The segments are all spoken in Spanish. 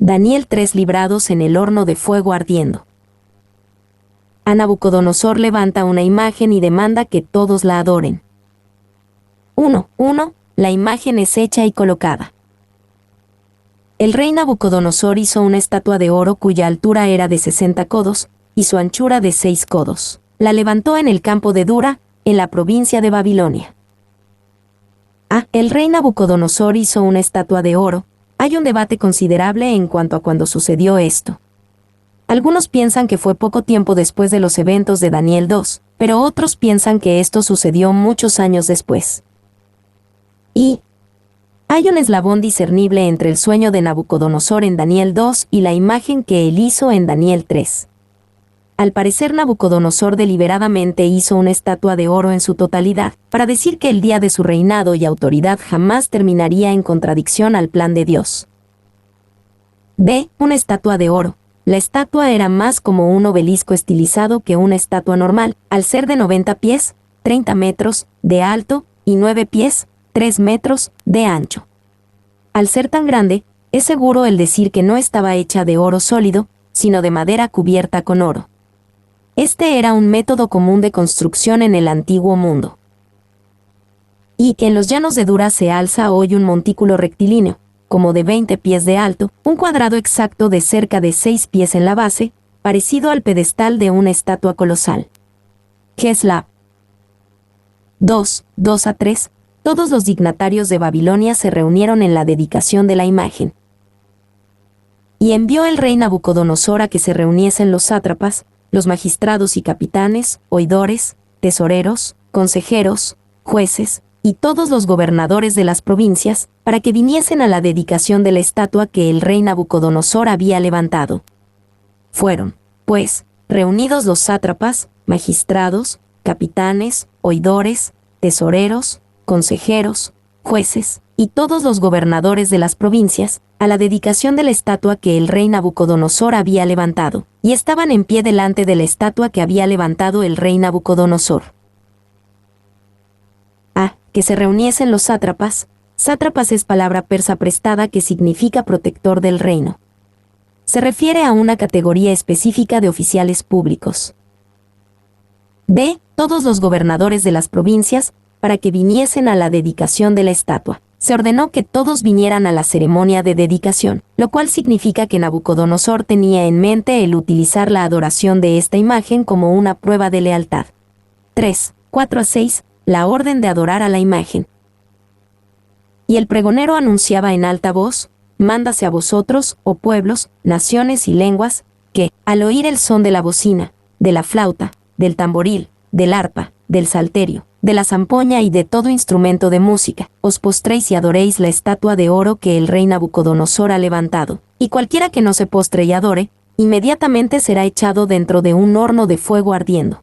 Daniel 3 librados en el horno de fuego ardiendo. A Nabucodonosor levanta una imagen y demanda que todos la adoren. 1. La imagen es hecha y colocada. El rey Nabucodonosor hizo una estatua de oro cuya altura era de 60 codos, y su anchura de 6 codos. La levantó en el campo de Dura, en la provincia de Babilonia. El rey Nabucodonosor hizo una estatua de oro. Hay un debate considerable en cuanto a cuándo sucedió esto. Algunos piensan que fue poco tiempo después de los eventos de Daniel 2, pero otros piensan que esto sucedió muchos años después. Y hay un eslabón discernible entre el sueño de Nabucodonosor en Daniel 2 y la imagen que él hizo en Daniel 3. Al parecer Nabucodonosor deliberadamente hizo una estatua de oro en su totalidad, para decir que el día de su reinado y autoridad jamás terminaría en contradicción al plan de Dios. B. Una estatua de oro. La estatua era más como un obelisco estilizado que una estatua normal, al ser de 90 pies, 30 metros, de alto, y 9 pies, 3 metros, de ancho. Al ser tan grande, es seguro el decir que no estaba hecha de oro sólido, sino de madera cubierta con oro. Este era un método común de construcción en el antiguo mundo. Y en los llanos de Dura se alza hoy un montículo rectilíneo, como de 20 pies de alto, un cuadrado exacto de cerca de 6 pies en la base, parecido al pedestal de una estatua colosal. Geslab 2 a 3. Todos los dignatarios de Babilonia se reunieron en la dedicación de la imagen. Y envió el rey Nabucodonosor a que se reuniesen los sátrapas, los magistrados y capitanes, oidores, tesoreros, consejeros, jueces, y todos los gobernadores de las provincias, para que viniesen a la dedicación de la estatua que el rey Nabucodonosor había levantado. Fueron, pues, reunidos los sátrapas, magistrados, capitanes, oidores, tesoreros, consejeros, jueces, y todos los gobernadores de las provincias, a la dedicación de la estatua que el rey Nabucodonosor había levantado, y estaban en pie delante de la estatua que había levantado el rey Nabucodonosor. Que se reuniesen los sátrapas. Sátrapas es palabra persa prestada que significa protector del reino. Se refiere a una categoría específica de oficiales públicos. B. Todos los gobernadores de las provincias, para que viniesen a la dedicación de la estatua. Se ordenó que todos vinieran a la ceremonia de dedicación, lo cual significa que Nabucodonosor tenía en mente el utilizar la adoración de esta imagen como una prueba de lealtad. 3, 4 a 6. La orden de adorar a la imagen. Y el pregonero anunciaba en alta voz: mándase a vosotros, oh pueblos, naciones y lenguas, que, al oír el son de la bocina, de la flauta, del tamboril, del arpa, del salterio, de la zampoña y de todo instrumento de música, os postréis y adoréis la estatua de oro que el rey Nabucodonosor ha levantado, y cualquiera que no se postre y adore, inmediatamente será echado dentro de un horno de fuego ardiendo.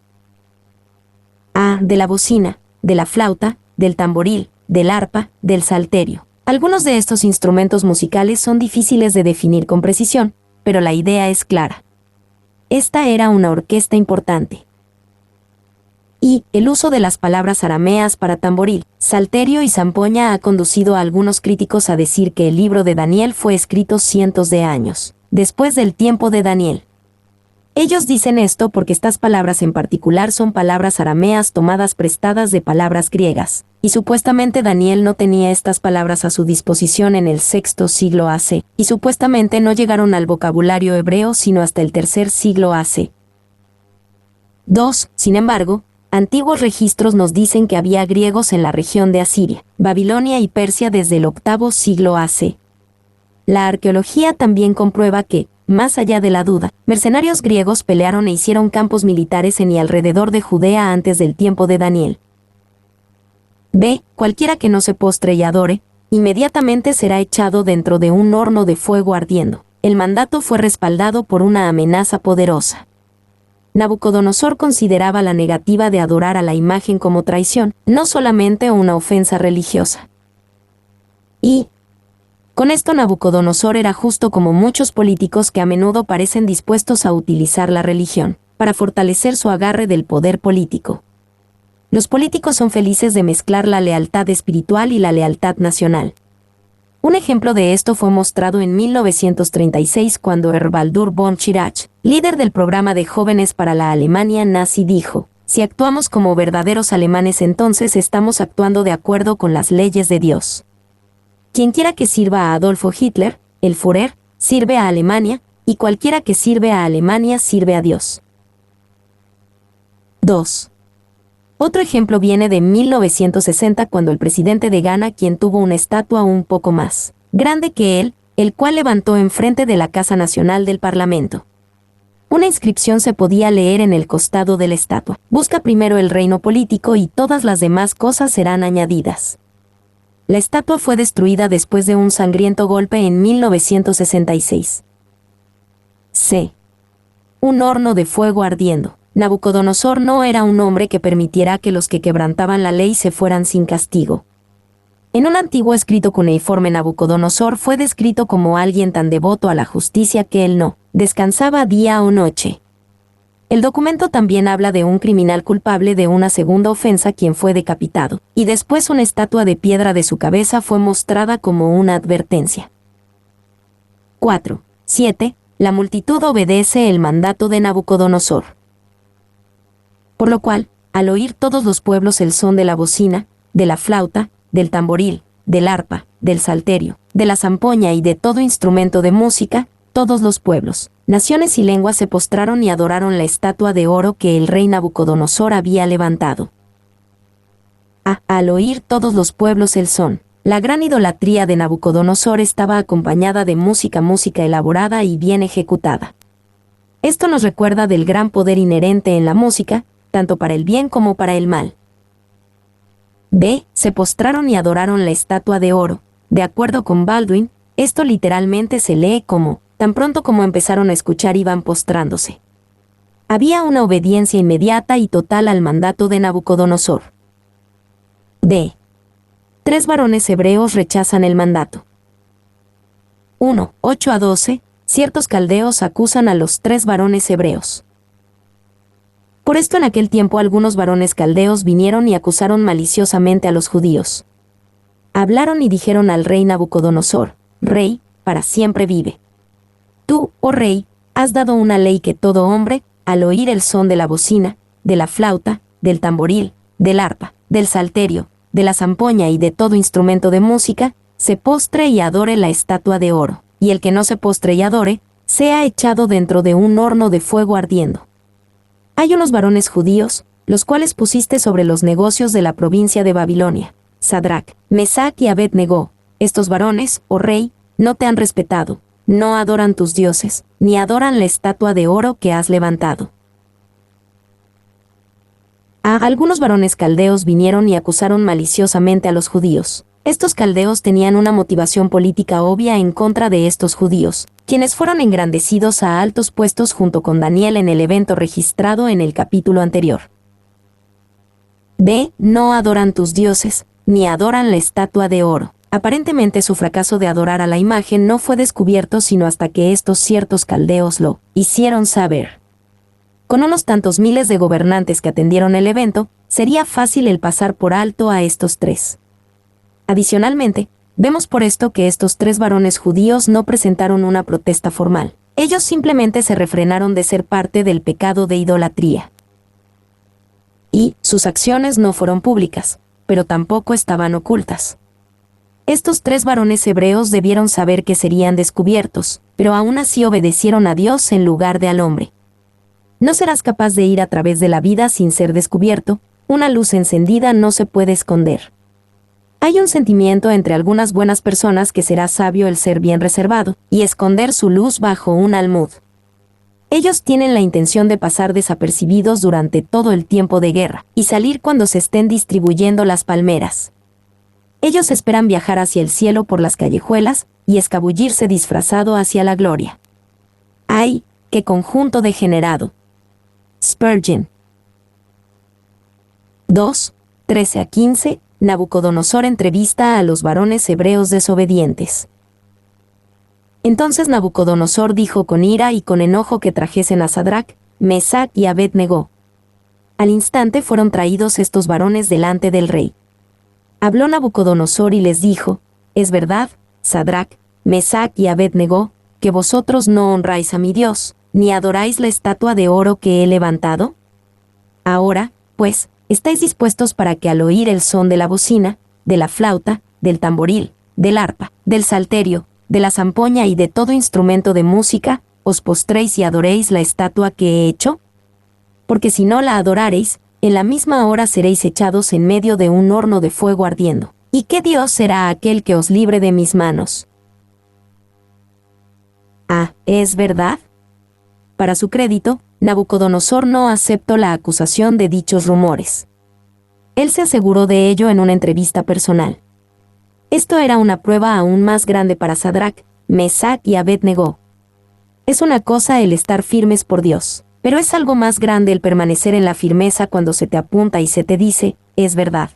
De la bocina, de la flauta, del tamboril, del arpa, del salterio. Algunos de estos instrumentos musicales son difíciles de definir con precisión, pero la idea es clara. Esta era una orquesta importante. Y el uso de las palabras arameas para tamboril, salterio y zampoña ha conducido a algunos críticos a decir que el libro de Daniel fue escrito cientos de años después del tiempo de Daniel. Ellos dicen esto porque estas palabras en particular son palabras arameas tomadas prestadas de palabras griegas, y supuestamente Daniel no tenía estas palabras a su disposición en el sexto siglo AC, y supuestamente no llegaron al vocabulario hebreo sino hasta el tercer siglo AC. 2. Sin embargo, antiguos registros nos dicen que había griegos en la región de Asiria, Babilonia y Persia desde el octavo siglo AC. La arqueología también comprueba que, más allá de la duda, mercenarios griegos pelearon e hicieron campos militares en y alrededor de Judea antes del tiempo de Daniel. B. Cualquiera que no se postre y adore, inmediatamente será echado dentro de un horno de fuego ardiendo. El mandato fue respaldado por una amenaza poderosa. Nabucodonosor consideraba la negativa de adorar a la imagen como traición, no solamente una ofensa religiosa. Y con esto Nabucodonosor era justo como muchos políticos que a menudo parecen dispuestos a utilizar la religión para fortalecer su agarre del poder político. Los políticos son felices de mezclar la lealtad espiritual y la lealtad nacional. Un ejemplo de esto fue mostrado en 1936 cuando Baldur von Schirach, líder del programa de jóvenes para la Alemania nazi, dijo: si actuamos como verdaderos alemanes, entonces estamos actuando de acuerdo con las leyes de Dios. Quienquiera que sirva a Adolfo Hitler, el Führer, sirve a Alemania, y cualquiera que sirve a Alemania sirve a Dios. 2. Otro ejemplo viene de 1960 cuando el presidente de Ghana, quien tuvo una estatua un poco más grande que él, el cual levantó enfrente de la Casa Nacional del Parlamento. Una inscripción se podía leer en el costado de la estatua: busca primero el reino político y todas las demás cosas serán añadidas. La estatua fue destruida después de un sangriento golpe en 1966. C. Un horno de fuego ardiendo. Nabucodonosor no era un hombre que permitiera que los que quebrantaban la ley se fueran sin castigo. En un antiguo escrito cuneiforme, Nabucodonosor fue descrito como alguien tan devoto a la justicia que él no descansaba día o noche. El documento también habla de un criminal culpable de una segunda ofensa quien fue decapitado, y después una estatua de piedra de su cabeza fue mostrada como una advertencia. 4. 7. La multitud obedece el mandato de Nabucodonosor. Por lo cual, al oír todos los pueblos el son de la bocina, de la flauta, del tamboril, del arpa, del salterio, de la zampoña y de todo instrumento de música, todos los pueblos, naciones y lenguas se postraron y adoraron la estatua de oro que el rey Nabucodonosor había levantado. Al oír todos los pueblos el son. La gran idolatría de Nabucodonosor estaba acompañada de música elaborada y bien ejecutada. Esto nos recuerda del gran poder inherente en la música, tanto para el bien como para el mal. B. Se postraron y adoraron la estatua de oro. De acuerdo con Baldwin, esto literalmente se lee como: tan pronto como empezaron a escuchar iban postrándose. Había una obediencia inmediata y total al mandato de Nabucodonosor. D. 3 varones hebreos rechazan el mandato. 1. 8-12. Ciertos caldeos acusan a los 3 varones hebreos. Por esto en aquel tiempo algunos varones caldeos vinieron y acusaron maliciosamente a los judíos. Hablaron y dijeron al rey Nabucodonosor: Rey, para siempre vive. Tú, oh rey, has dado una ley que todo hombre, al oír el son de la bocina, de la flauta, del tamboril, del arpa, del salterio, de la zampoña y de todo instrumento de música, se postre y adore la estatua de oro, y el que no se postre y adore, sea echado dentro de un horno de fuego ardiendo. Hay unos varones judíos, los cuales pusiste sobre los negocios de la provincia de Babilonia, Sadrach, Mesach y Abed-Negó. Estos varones, oh rey, no te han respetado, no adoran tus dioses, ni adoran la estatua de oro que has levantado. Algunos varones caldeos vinieron y acusaron maliciosamente a los judíos. Estos caldeos tenían una motivación política obvia en contra de estos judíos, quienes fueron engrandecidos a altos puestos junto con Daniel en el evento registrado en el capítulo anterior. B. No adoran tus dioses, ni adoran la estatua de oro. Aparentemente su fracaso de adorar a la imagen no fue descubierto sino hasta que estos ciertos caldeos lo hicieron saber. Con unos tantos miles de gobernantes que atendieron el evento, sería fácil el pasar por alto a estos 3. Adicionalmente, vemos por esto que estos 3 varones judíos no presentaron una protesta formal. Ellos simplemente se refrenaron de ser parte del pecado de idolatría. Y sus acciones no fueron públicas, pero tampoco estaban ocultas. Estos 3 varones hebreos debieron saber que serían descubiertos, pero aún así obedecieron a Dios en lugar de al hombre. No serás capaz de ir a través de la vida sin ser descubierto, una luz encendida no se puede esconder. Hay un sentimiento entre algunas buenas personas que será sabio el ser bien reservado y esconder su luz bajo un almud. Ellos tienen la intención de pasar desapercibidos durante todo el tiempo de guerra y salir cuando se estén distribuyendo las palmeras. Ellos esperan viajar hacia el cielo por las callejuelas y escabullirse disfrazado hacia la gloria. ¡Ay, qué conjunto degenerado! Spurgeon. 2. 13-15. Nabucodonosor entrevista a los varones hebreos desobedientes. Entonces Nabucodonosor dijo con ira y con enojo que trajesen a Sadrach, Mesach y Abed-Negó. Al instante fueron traídos estos varones delante del rey. Habló Nabucodonosor y les dijo: Es verdad, Sadrac, Mesac y Abed-Negó, que vosotros no honráis a mi Dios, ni adoráis la estatua de oro que he levantado? Ahora, pues, estáis dispuestos para que al oír el son de la bocina, de la flauta, del tamboril, del arpa, del salterio, de la zampoña y de todo instrumento de música, os postréis y adoréis la estatua que he hecho? Porque si no la adorareis, en la misma hora seréis echados en medio de un horno de fuego ardiendo. ¿Y qué Dios será aquel que os libre de mis manos? Ah, ¿es verdad? Para su crédito, Nabucodonosor no aceptó la acusación de dichos rumores. Él se aseguró de ello en una entrevista personal. Esto era una prueba aún más grande para Sadrac, Mesac y Abed-Negó. Es una cosa el estar firmes por Dios, pero es algo más grande el permanecer en la firmeza cuando se te apunta y se te dice, es verdad.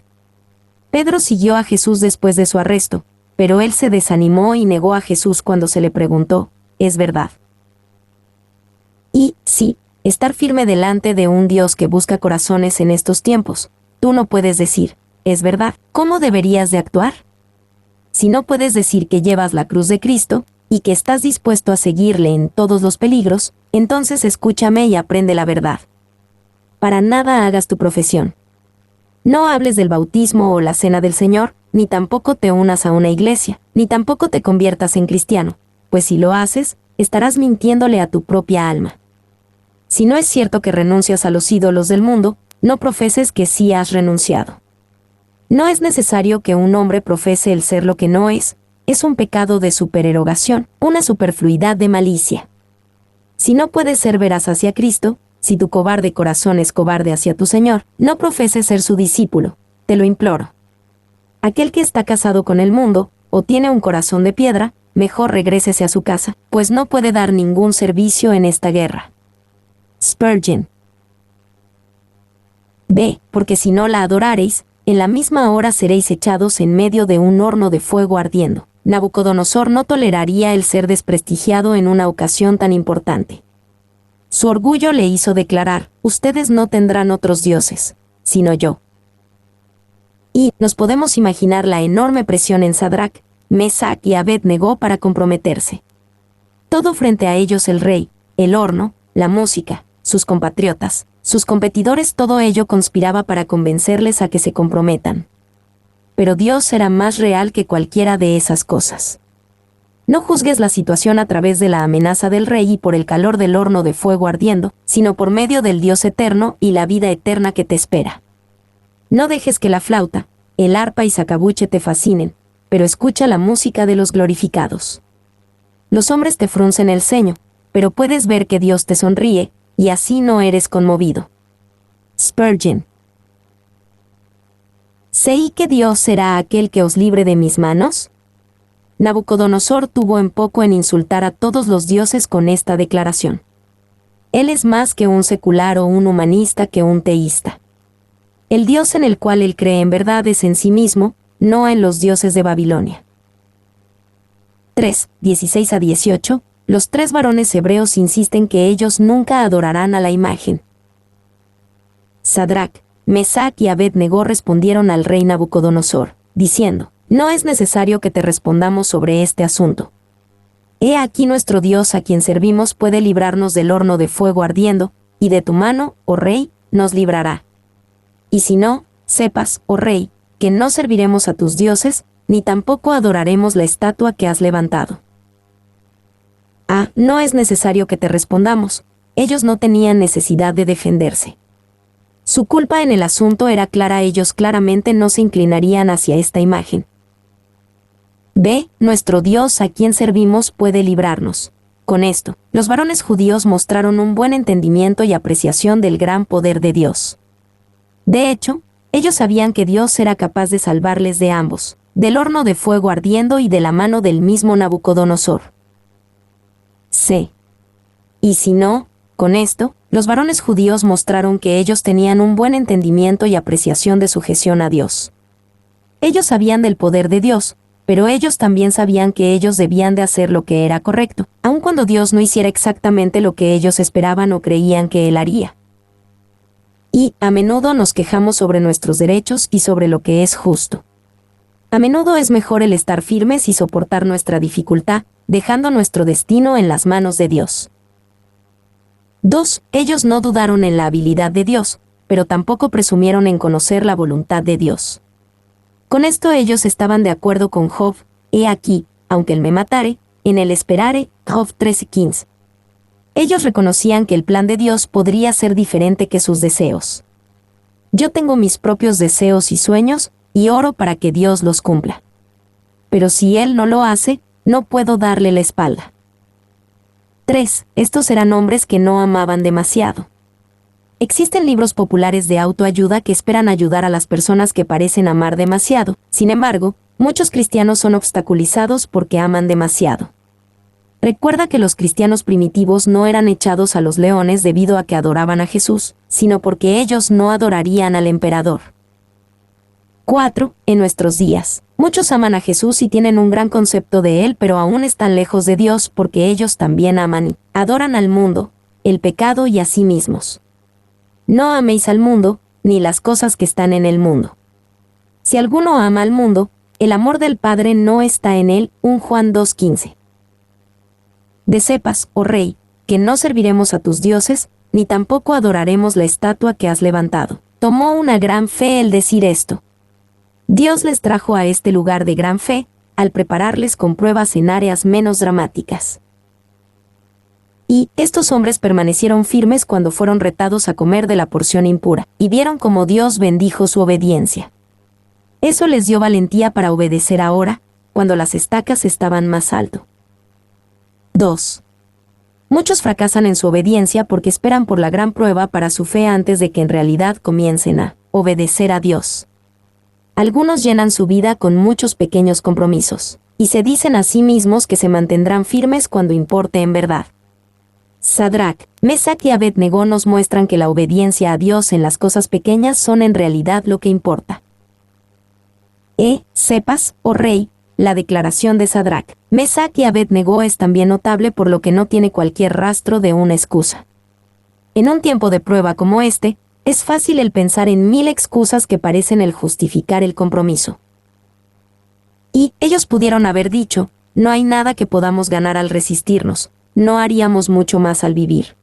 Pedro siguió a Jesús después de su arresto, pero él se desanimó y negó a Jesús cuando se le preguntó, ¿es verdad? Y, sí, estar firme delante de un Dios que busca corazones en estos tiempos, tú no puedes decir, es verdad, ¿cómo deberías de actuar? Si no puedes decir que llevas la cruz de Cristo, y que estás dispuesto a seguirle en todos los peligros, entonces escúchame y aprende la verdad. Para nada hagas tu profesión. No hables del bautismo o la cena del Señor, ni tampoco te unas a una iglesia, ni tampoco te conviertas en cristiano, pues si lo haces, estarás mintiéndole a tu propia alma. Si no es cierto que renuncias a los ídolos del mundo, no profeses que sí has renunciado. No es necesario que un hombre profese el ser lo que no es un pecado de supererogación, una superfluidad de malicia. Si no puedes ser veraz hacia Cristo, si tu cobarde corazón es cobarde hacia tu Señor, no profeses ser su discípulo, te lo imploro. Aquel que está casado con el mundo, o tiene un corazón de piedra, mejor regrésese a su casa, pues no puede dar ningún servicio en esta guerra. Spurgeon. B. Porque si no la adorareis, en la misma hora seréis echados en medio de un horno de fuego ardiendo. Nabucodonosor no toleraría el ser desprestigiado en una ocasión tan importante. Su orgullo le hizo declarar, ustedes no tendrán otros dioses, sino yo. Y nos podemos imaginar la enorme presión en Sadrac, Mesac y Abed-Negó para comprometerse. Todo frente a ellos el rey, el horno, la música, sus compatriotas, sus competidores, todo ello conspiraba para convencerles a que se comprometan. Pero Dios era más real que cualquiera de esas cosas. No juzgues la situación a través de la amenaza del rey y por el calor del horno de fuego ardiendo, sino por medio del Dios eterno y la vida eterna que te espera. No dejes que la flauta, el arpa y sacabuche te fascinen, pero escucha la música de los glorificados. Los hombres te fruncen el ceño, pero puedes ver que Dios te sonríe, y así no eres conmovido. Spurgeon. ¿Sé que Dios será aquel que os libre de mis manos? Nabucodonosor tuvo en poco en insultar a todos los dioses con esta declaración. Él es más que un secular o un humanista que un teísta. El Dios en el cual él cree en verdad es en sí mismo, no en los dioses de Babilonia. 3, 16 a 18. Los tres varones hebreos insisten que ellos nunca adorarán a la imagen. Sadrac, Mesac y Abed-Negó respondieron al rey Nabucodonosor, diciendo, no es necesario que te respondamos sobre este asunto. He aquí nuestro Dios a quien servimos puede librarnos del horno de fuego ardiendo, y de tu mano, oh rey, nos librará. Y si no, sepas, oh rey, que no serviremos a tus dioses, ni tampoco adoraremos la estatua que has levantado. Ah, no es necesario que te respondamos, ellos no tenían necesidad de defenderse. Su culpa en el asunto era clara, ellos claramente no se inclinarían hacia esta imagen. B. Nuestro Dios a quien servimos puede librarnos. Con esto, los varones judíos mostraron un buen entendimiento y apreciación del gran poder de Dios. De hecho, ellos sabían que Dios era capaz de salvarles de ambos, del horno de fuego ardiendo y de la mano del mismo Nabucodonosor. C. Y si no, con esto, los varones judíos mostraron que ellos tenían un buen entendimiento y apreciación de sujeción a Dios. Ellos sabían del poder de Dios, pero ellos también sabían que ellos debían de hacer lo que era correcto, aun cuando Dios no hiciera exactamente lo que ellos esperaban o creían que Él haría. Y, a menudo nos quejamos sobre nuestros derechos y sobre lo que es justo. A menudo es mejor el estar firmes y soportar nuestra dificultad, dejando nuestro destino en las manos de Dios. 2. Ellos no dudaron en la habilidad de Dios, pero tampoco presumieron en conocer la voluntad de Dios. Con esto ellos estaban de acuerdo con Job: he aquí, aunque él me matare, en él esperare, Job 13:15. Ellos reconocían que el plan de Dios podría ser diferente que sus deseos. Yo tengo mis propios deseos y sueños, y oro para que Dios los cumpla. Pero si Él no lo hace, no puedo darle la espalda. 3. Estos eran hombres que no amaban demasiado. Existen libros populares de autoayuda que esperan ayudar a las personas que parecen amar demasiado. Sin embargo, muchos cristianos son obstaculizados porque aman demasiado. Recuerda que los cristianos primitivos no eran echados a los leones debido a que adoraban a Jesús, sino porque ellos no adorarían al emperador. 4. En nuestros días, muchos aman a Jesús y tienen un gran concepto de Él, pero aún están lejos de Dios porque ellos también aman y adoran al mundo, el pecado y a sí mismos. No améis al mundo, ni las cosas que están en el mundo. Si alguno ama al mundo, el amor del Padre no está en él. 1 Juan 2:15. De sepas, oh Rey, que no serviremos a tus dioses, ni tampoco adoraremos la estatua que has levantado. Tomó una gran fe el decir esto. Dios les trajo a este lugar de gran fe, al prepararles con pruebas en áreas menos dramáticas. Y estos hombres permanecieron firmes cuando fueron retados a comer de la porción impura, y vieron cómo Dios bendijo su obediencia. Eso les dio valentía para obedecer ahora, cuando las estacas estaban más alto. 2. Muchos fracasan en su obediencia porque esperan por la gran prueba para su fe antes de que en realidad comiencen a obedecer a Dios. Algunos llenan su vida con muchos pequeños compromisos, y se dicen a sí mismos que se mantendrán firmes cuando importe en verdad. Sadrach, Mesach y Abed-Negó nos muestran que la obediencia a Dios en las cosas pequeñas son en realidad lo que importa. Sepas, oh Rey, la declaración de Sadrach, Mesach y Abed-Negó es también notable por lo que no tiene cualquier rastro de una excusa. En un tiempo de prueba como este, es fácil el pensar en 1000 excusas que parecen el justificar el compromiso. Y ellos pudieron haber dicho: no hay nada que podamos ganar al resistirnos, no haríamos mucho más al vivir.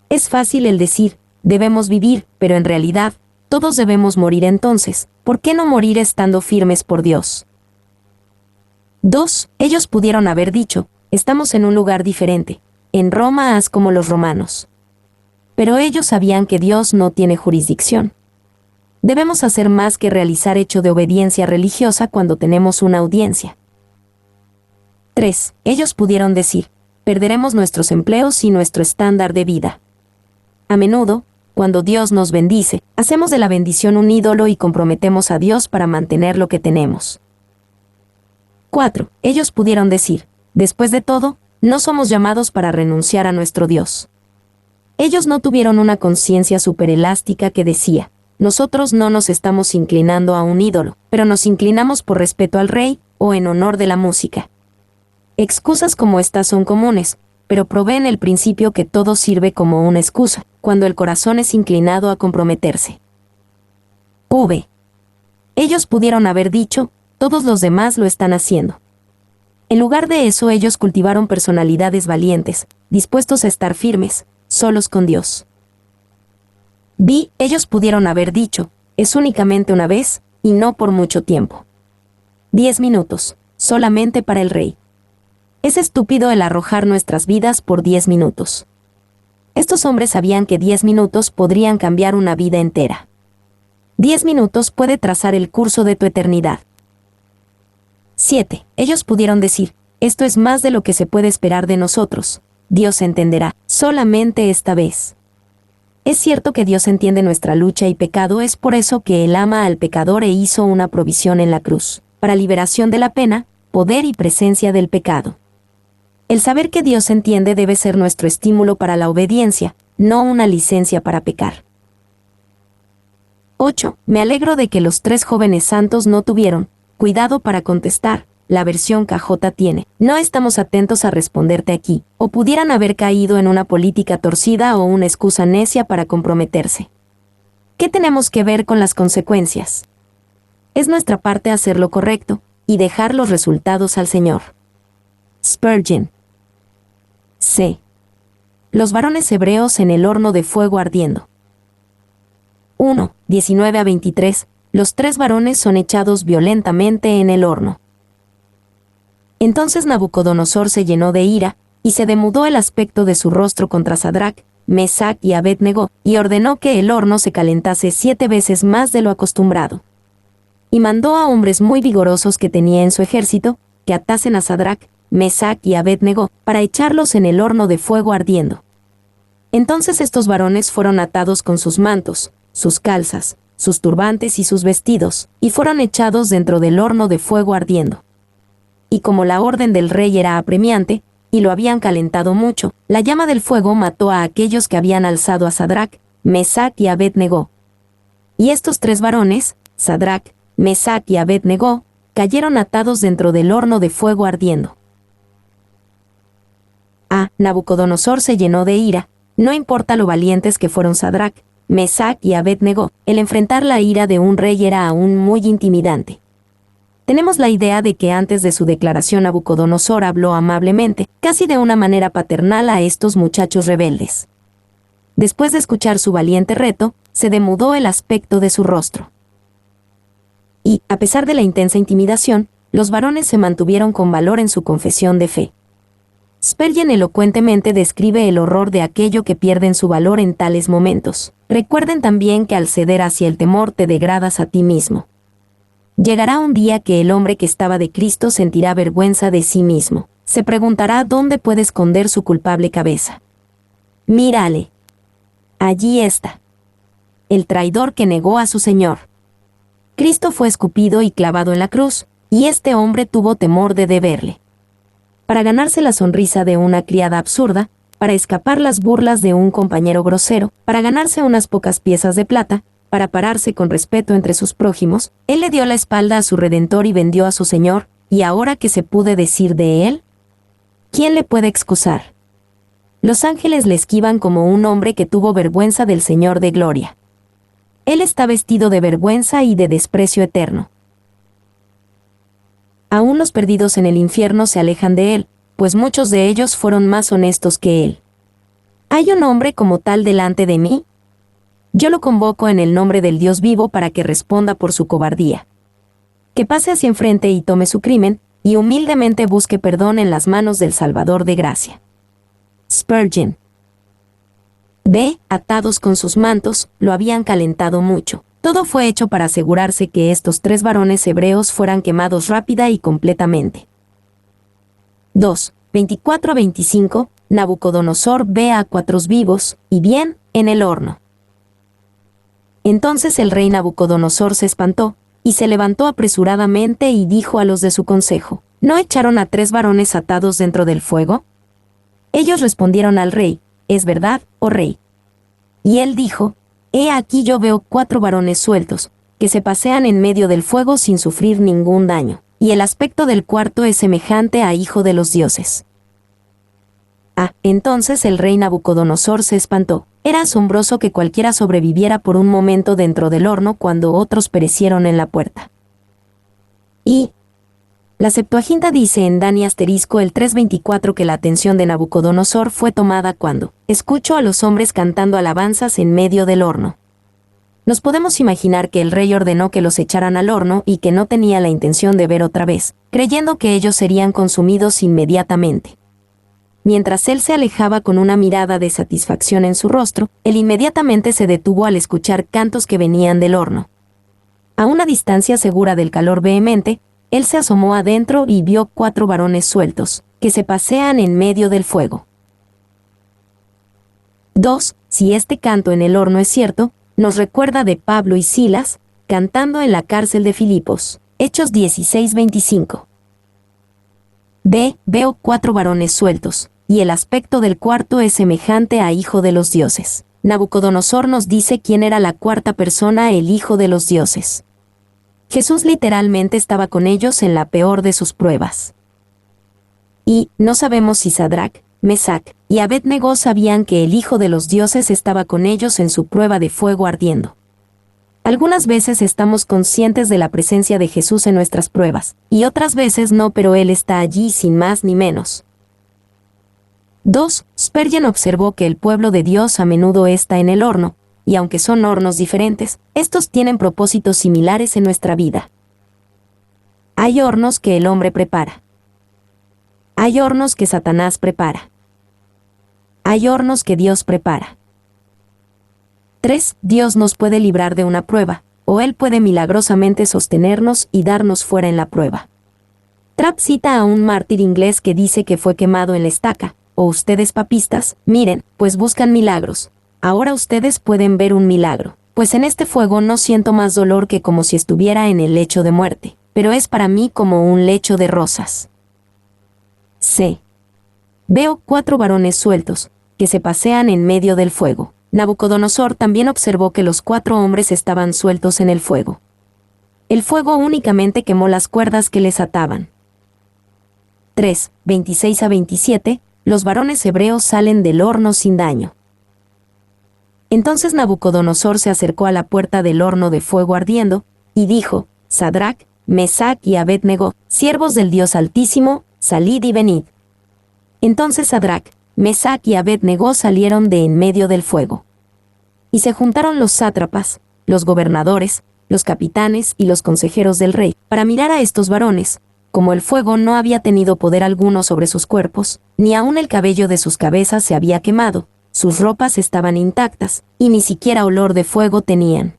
Es fácil el decir: debemos vivir, pero en realidad, todos debemos morir entonces, ¿por qué no morir estando firmes por Dios? 2. Ellos pudieron haber dicho: estamos en un lugar diferente, en Roma haz como los romanos. Pero ellos sabían que Dios no tiene jurisdicción. Debemos hacer más que realizar hecho de obediencia religiosa cuando tenemos una audiencia. 3. Ellos pudieron decir: perderemos nuestros empleos y nuestro estándar de vida. A menudo, cuando Dios nos bendice, hacemos de la bendición un ídolo y comprometemos a Dios para mantener lo que tenemos. 4. Ellos pudieron decir: después de todo, no somos llamados para renunciar a nuestro Dios. Ellos no tuvieron una conciencia superelástica que decía: nosotros no nos estamos inclinando a un ídolo, pero nos inclinamos por respeto al Rey, o en honor de la música. Excusas como estas son comunes, pero proveen el principio que todo sirve como una excusa, cuando el corazón es inclinado a comprometerse. Ellos pudieron haber dicho: todos los demás lo están haciendo. En lugar de eso, ellos cultivaron personalidades valientes, dispuestos a estar firmes, solos con Dios. Ellos pudieron haber dicho: es únicamente una vez, y no por mucho tiempo. 10 minutos, solamente para el Rey. Es estúpido el arrojar nuestras vidas por 10 minutos. Estos hombres sabían que 10 minutos podrían cambiar una vida entera. 10 minutos puede trazar el curso de tu eternidad. 7. Ellos pudieron decir: esto es más de lo que se puede esperar de nosotros. Dios entenderá, solamente esta vez. Es cierto que Dios entiende nuestra lucha y pecado, es por eso que Él ama al pecador e hizo una provisión en la cruz, para liberación de la pena, poder y presencia del pecado. El saber que Dios entiende debe ser nuestro estímulo para la obediencia, no una licencia para pecar. 8. Me alegro de que los 3 jóvenes santos no tuvieron cuidado para contestar. La versión KJ tiene: no estamos atentos a responderte aquí, o pudieran haber caído en una política torcida o una excusa necia para comprometerse. ¿Qué tenemos que ver con las consecuencias? Es nuestra parte hacer lo correcto y dejar los resultados al Señor. Spurgeon. C. Los varones hebreos en el horno de fuego ardiendo. 1, 19 a 23. Los 3 varones son echados violentamente en el horno. Entonces Nabucodonosor se llenó de ira, y se demudó el aspecto de su rostro contra Sadrach, Mesach y Abed-Nego, y ordenó que el horno se calentase 7 veces más de lo acostumbrado. Y mandó a hombres muy vigorosos que tenía en su ejército, que atasen a Sadrach, Mesach y Abed-Nego, para echarlos en el horno de fuego ardiendo. Entonces estos varones fueron atados con sus mantos, sus calzas, sus turbantes y sus vestidos, y fueron echados dentro del horno de fuego ardiendo. Y como la orden del rey era apremiante, y lo habían calentado mucho, la llama del fuego mató a aquellos que habían alzado a Sadrach, Mesach y Abed-Nego. Y estos 3 varones, Sadrach, Mesach y Abed-Nego, cayeron atados dentro del horno de fuego ardiendo. Nabucodonosor se llenó de ira, no importa lo valientes que fueron Sadrach, Mesach y Abed-Nego, el enfrentar la ira de un rey era aún muy intimidante. Tenemos la idea de que antes de su declaración Nabucodonosor habló amablemente, casi de una manera paternal a estos muchachos rebeldes. Después de escuchar su valiente reto, se demudó el aspecto de su rostro. Y, a pesar de la intensa intimidación, los varones se mantuvieron con valor en su confesión de fe. Spurgeon elocuentemente describe el horror de aquello que pierden su valor en tales momentos. Recuerden también que al ceder hacia el temor te degradas a ti mismo. Llegará un día que el hombre que estaba de Cristo sentirá vergüenza de sí mismo. Se preguntará dónde puede esconder su culpable cabeza. Mírale. Allí está. El traidor que negó a su Señor. Cristo fue escupido y clavado en la cruz, y este hombre tuvo temor de deberle. Para ganarse la sonrisa de una criada absurda, para escapar las burlas de un compañero grosero, para ganarse unas pocas piezas de plata, para pararse con respeto entre sus prójimos, él le dio la espalda a su Redentor y vendió a su Señor, y ahora ¿qué se puede decir de él? ¿Quién le puede excusar? Los ángeles le esquivan como un hombre que tuvo vergüenza del Señor de gloria. Él está vestido de vergüenza y de desprecio eterno. Aún los perdidos en el infierno se alejan de él, pues muchos de ellos fueron más honestos que él. ¿Hay un hombre como tal delante de mí? Yo lo convoco en el nombre del Dios vivo para que responda por su cobardía. Que pase hacia enfrente y tome su crimen, y humildemente busque perdón en las manos del Salvador de gracia. Spurgeon. B. Atados con sus mantos, lo habían calentado mucho. Todo fue hecho para asegurarse que estos 3 varones hebreos fueran quemados rápida y completamente. 2. 24 a 25. Nabucodonosor ve a 4 vivos, y bien, en el horno. Entonces el rey Nabucodonosor se espantó, y se levantó apresuradamente y dijo a los de su consejo, ¿no echaron a 3 varones atados dentro del fuego? Ellos respondieron al rey, es verdad, oh rey. Y él dijo, he aquí yo veo 4 varones sueltos, que se pasean en medio del fuego sin sufrir ningún daño, y el aspecto del cuarto es semejante a hijo de los dioses. Entonces el rey Nabucodonosor se espantó. Era asombroso que cualquiera sobreviviera por un momento dentro del horno cuando otros perecieron en la puerta. Y la Septuaginta dice en Dani * el 3:24 que la atención de Nabucodonosor fue tomada cuando escuchó a los hombres cantando alabanzas en medio del horno. Nos podemos imaginar que el rey ordenó que los echaran al horno y que no tenía la intención de ver otra vez, creyendo que ellos serían consumidos inmediatamente. Mientras él se alejaba con una mirada de satisfacción en su rostro, él inmediatamente se detuvo al escuchar cantos que venían del horno. A una distancia segura del calor vehemente, él se asomó adentro y vio 4 varones sueltos, que se pasean en medio del fuego. 2. Si este canto en el horno es cierto, nos recuerda de Pablo y Silas, cantando en la cárcel de Filipos. Hechos 16:25. B. Veo 4 varones sueltos, y el aspecto del cuarto es semejante a hijo de los dioses. Nabucodonosor nos dice quién era la 4ª persona, el hijo de los dioses. Jesús literalmente estaba con ellos en la peor de sus pruebas. Y no sabemos si Sadrach, Mesach y Abed-Nego sabían que el hijo de los dioses estaba con ellos en su prueba de fuego ardiendo. Algunas veces estamos conscientes de la presencia de Jesús en nuestras pruebas, y otras veces no, pero Él está allí sin más ni menos. 2. Spurgeon observó que el pueblo de Dios a menudo está en el horno, y aunque son hornos diferentes, estos tienen propósitos similares en nuestra vida. Hay hornos que el hombre prepara. Hay hornos que Satanás prepara. Hay hornos que Dios prepara. 3. Dios nos puede librar de una prueba, o Él puede milagrosamente sostenernos y darnos fuera en la prueba. Trapp cita a un mártir inglés que dice que fue quemado en la estaca. O ustedes papistas, miren, pues buscan milagros. Ahora ustedes pueden ver un milagro, pues en este fuego no siento más dolor que como si estuviera en el lecho de muerte, pero es para mí como un lecho de rosas. C. Veo 4 varones sueltos, que se pasean en medio del fuego. Nabucodonosor también observó que los 4 hombres estaban sueltos en el fuego. El fuego únicamente quemó las cuerdas que les ataban. 3, 26 a 27, los varones hebreos salen del horno sin daño. Entonces Nabucodonosor se acercó a la puerta del horno de fuego ardiendo, y dijo: Sadrac, Mesac y Abed-nego, siervos del Dios Altísimo, salid y venid. Entonces Sadrac, Mesac y Abed-nego salieron de en medio del fuego. Y se juntaron los sátrapas, los gobernadores, los capitanes y los consejeros del rey, para mirar a estos varones. Como el fuego no había tenido poder alguno sobre sus cuerpos, ni aun el cabello de sus cabezas se había quemado, sus ropas estaban intactas, y ni siquiera olor de fuego tenían.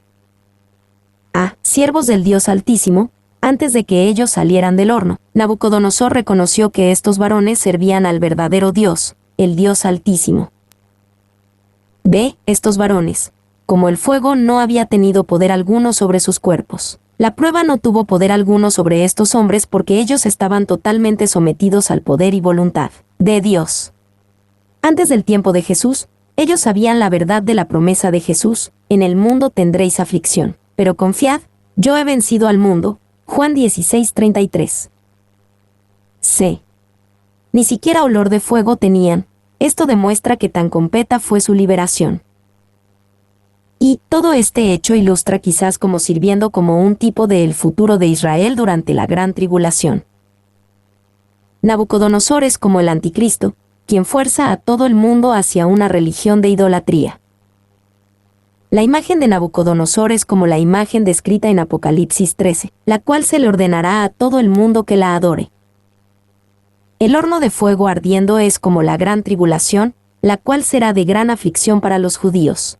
Siervos del Dios Altísimo, antes de que ellos salieran del horno, Nabucodonosor reconoció que estos varones servían al verdadero Dios, el Dios Altísimo. B. Estos varones, como el fuego no había tenido poder alguno sobre sus cuerpos. La prueba no tuvo poder alguno sobre estos hombres porque ellos estaban totalmente sometidos al poder y voluntad de Dios. Antes del tiempo de Jesús, ellos sabían la verdad de la promesa de Jesús: en el mundo tendréis aflicción, pero confiad, yo he vencido al mundo. Juan 16:33. C. Ni siquiera olor de fuego tenían. Esto demuestra que tan completa fue su liberación. Y todo este hecho ilustra quizás como sirviendo como un tipo del futuro de Israel durante la gran tribulación. Nabucodonosor es como el anticristo, quien fuerza a todo el mundo hacia una religión de idolatría. La imagen de Nabucodonosor es como la imagen descrita en Apocalipsis 13, la cual se le ordenará a todo el mundo que la adore. El horno de fuego ardiendo es como la gran tribulación, la cual será de gran aflicción para los judíos.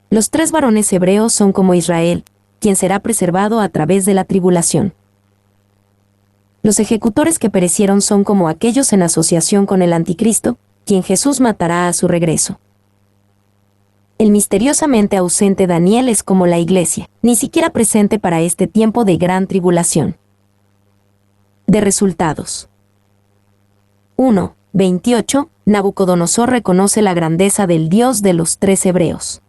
Los 3 varones hebreos son como Israel, quien será preservado a través de la tribulación. Los ejecutores que perecieron son como aquellos en asociación con el anticristo, quien Jesús matará a su regreso. El misteriosamente ausente Daniel es como la iglesia, ni siquiera presente para este tiempo de gran tribulación. De resultados. 1. 28. Nabucodonosor reconoce la grandeza del Dios de los 3 hebreos.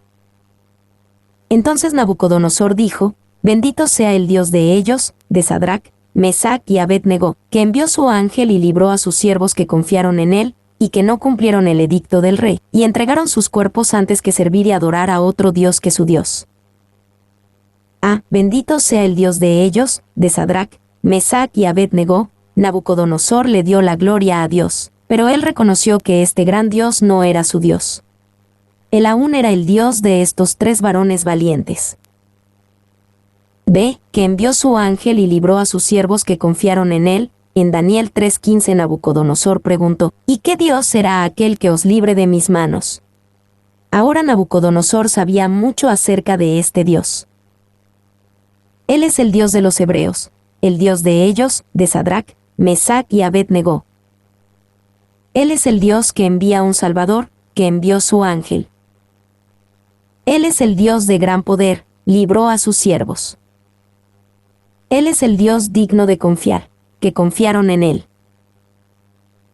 Entonces Nabucodonosor dijo: Bendito sea el Dios de ellos, de Sadrac, Mesac y Abed-nego, que envió su ángel y libró a sus siervos que confiaron en él, y que no cumplieron el edicto del rey, y entregaron sus cuerpos antes que servir y adorar a otro Dios que su Dios. Bendito sea el Dios de ellos, de Sadrac, Mesac y Abed-nego. Nabucodonosor le dio la gloria a Dios, pero él reconoció que este gran Dios no era su Dios. Él aún era el Dios de estos 3 varones valientes. B. Que envió su ángel y libró a sus siervos que confiaron en él. En Daniel 3:15 Nabucodonosor preguntó: ¿Y qué Dios será aquel que os libre de mis manos? Ahora Nabucodonosor sabía mucho acerca de este Dios. Él es el Dios de los hebreos, el Dios de ellos, de Sadrac, Mesac y Abed-nego. Él es el Dios que envía un Salvador, que envió su ángel. Él es el Dios de gran poder, libró a sus siervos. Él es el Dios digno de confiar, que confiaron en él.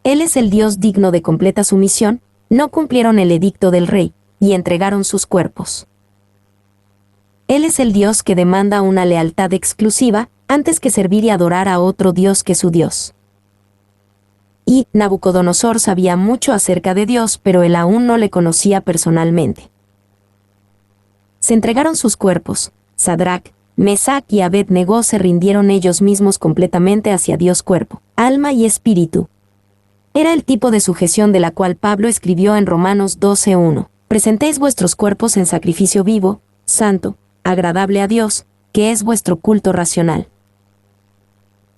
Él es el Dios digno de completa sumisión, no cumplieron el edicto del rey, y entregaron sus cuerpos. Él es el Dios que demanda una lealtad exclusiva, antes que servir y adorar a otro Dios que su Dios. Y Nabucodonosor sabía mucho acerca de Dios, pero él aún no le conocía personalmente. Se entregaron sus cuerpos. Sadrac, Mesac y Abed-Negó se rindieron ellos mismos completamente hacia Dios cuerpo, alma y espíritu. Era el tipo de sujeción de la cual Pablo escribió en Romanos 12:1. Presentéis vuestros cuerpos en sacrificio vivo, santo, agradable a Dios, que es vuestro culto racional.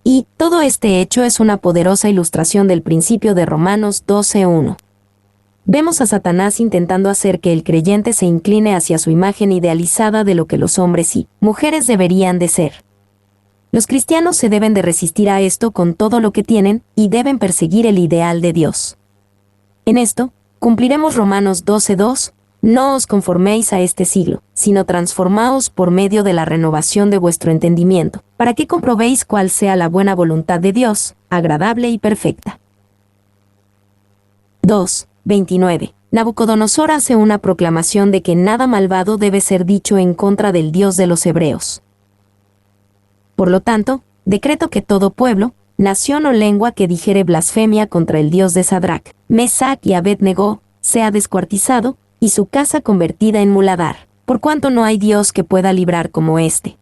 Y todo este hecho es una poderosa ilustración del principio de Romanos 12:1. Vemos a Satanás intentando hacer que el creyente se incline hacia su imagen idealizada de lo que los hombres y mujeres deberían de ser. Los cristianos se deben de resistir a esto con todo lo que tienen y deben perseguir el ideal de Dios. En esto, cumpliremos Romanos 12:2, no os conforméis a este siglo, sino transformaos por medio de la renovación de vuestro entendimiento, para que comprobéis cuál sea la buena voluntad de Dios, agradable y perfecta. 2:29. Nabucodonosor hace una proclamación de que nada malvado debe ser dicho en contra del Dios de los hebreos. Por lo tanto, decreto que todo pueblo, nación o lengua que dijere blasfemia contra el Dios de Sadrac, Mesac y Abed-Negó, sea descuartizado, y su casa convertida en muladar, por cuanto no hay Dios que pueda librar como éste.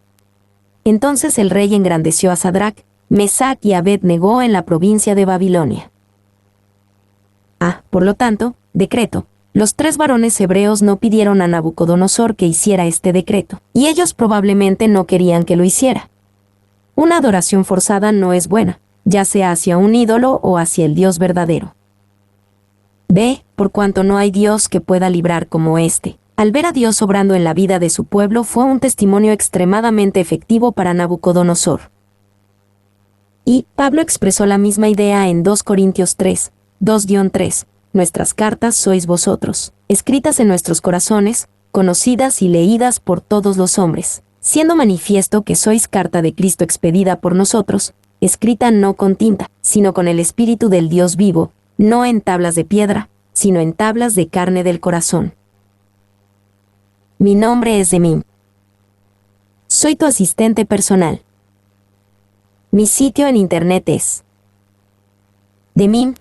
Entonces el rey engrandeció a Sadrac, Mesac y Abed-Negó en la provincia de Babilonia. Por lo tanto, decreto. Los 3 varones hebreos no pidieron a Nabucodonosor que hiciera este decreto, y ellos probablemente no querían que lo hiciera. Una adoración forzada no es buena, ya sea hacia un ídolo o hacia el Dios verdadero. B. Por cuanto no hay Dios que pueda librar como éste. Al ver a Dios obrando en la vida de su pueblo fue un testimonio extremadamente efectivo para Nabucodonosor. Y Pablo expresó la misma idea en 2 Corintios 3, 2-3. Nuestras cartas sois vosotros, escritas en nuestros corazones, conocidas y leídas por todos los hombres, siendo manifiesto que sois carta de Cristo expedida por nosotros, escrita no con tinta, sino con el Espíritu del Dios vivo, no en tablas de piedra, sino en tablas de carne del corazón. Mi nombre es Demim. Soy tu asistente personal. Mi sitio en internet es demim.es.tl